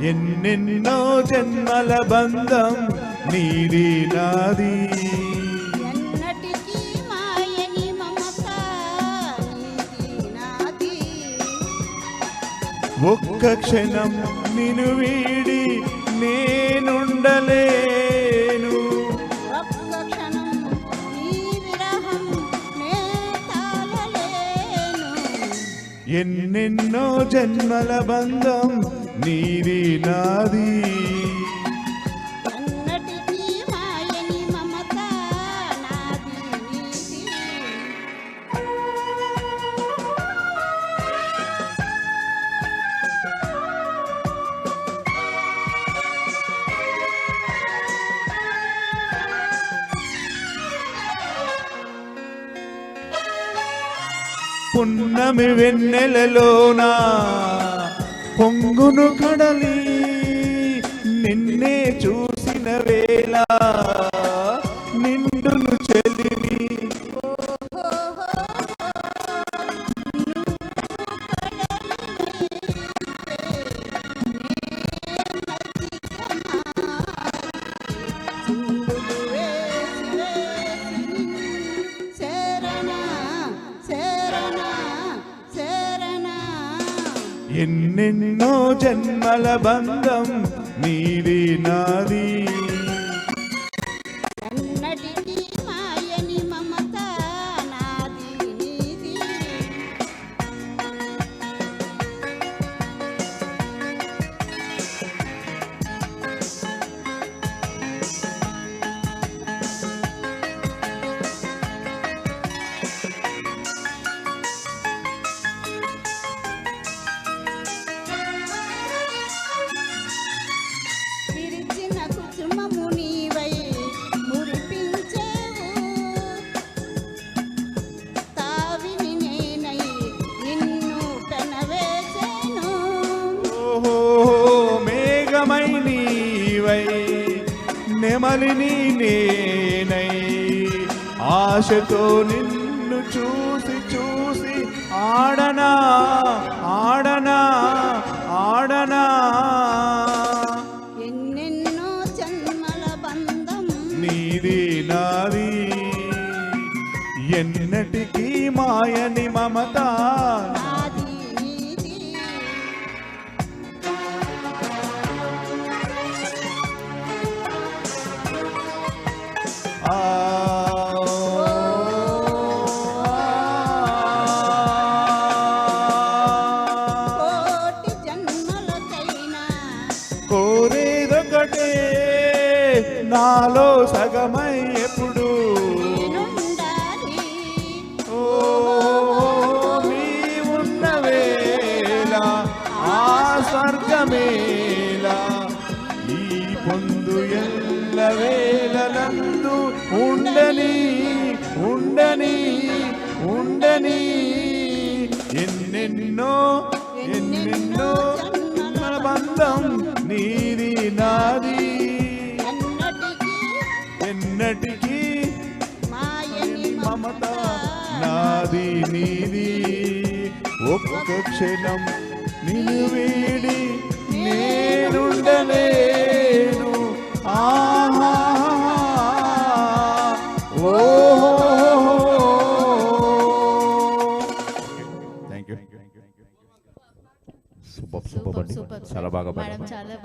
ఎన్నెన్నో జన్మల బంధం నీది నాది, ఎన్నటికీ మాయని మమత నీది నాది. ఒక్క క్షణం నిన్ను వీడి నేనుండలేను, ఒక్క క్షణం నీ విరహం నే తాళలేను. ఎన్నెన్నో జన్మల బంధం నీది నాది, ఎన్నటికీ మాయని మమత నాది నీది. పున్నమి వెన్నెలలోనా పొంగును కడలి, నిన్నే చూసిన వేళ నిండును చెలిమి, చిందులు వేసి వేసి శరణా శరణా శరణా. ఎన్నెన్నో జన్మల బంధం నీది నాది, ఎన్నటికీ మాయని మమత నాది నీది. విరిచిన కుసుమము నీవై మురిపించేవు, తావిని నేనై నిన్ను పెనవేచెను. ఓహో మేఘమై నీవై నెమలిని నేనై, ఆశతో నిన్ను చూసి చూసి ఆడనా ఆడనా ఆడనా. ఎన్నెన్నో జన్మల బంధం నీది నాది, ఎన్నటికీ మాయని మమత నాది నీది. ఆ కోటి జన్మలకైనా కోరేదొకటే, నాలో సగమై ఎప్పుడు నేనుండాలి. ఓ నీ ఉన్న వేళ ఆ స్వర్గమేలా, ఈ పొందు ఎల్ల వేళలందు ఉండని ఉండని ఉండని. ఎన్నెన్నో ఎన్నెన్నో జన్మల బంధం నీది నాది, ఎన్నటికీ ఎన్నటికీ మాయని మమత నాది నీది. ఒక్క క్షణం నిన్ను వీడి నేనుండలేను. ఆహా ఓహో. Thank you. సూపర్ సూపర్, చాలా బాగా పాడారు. చాలా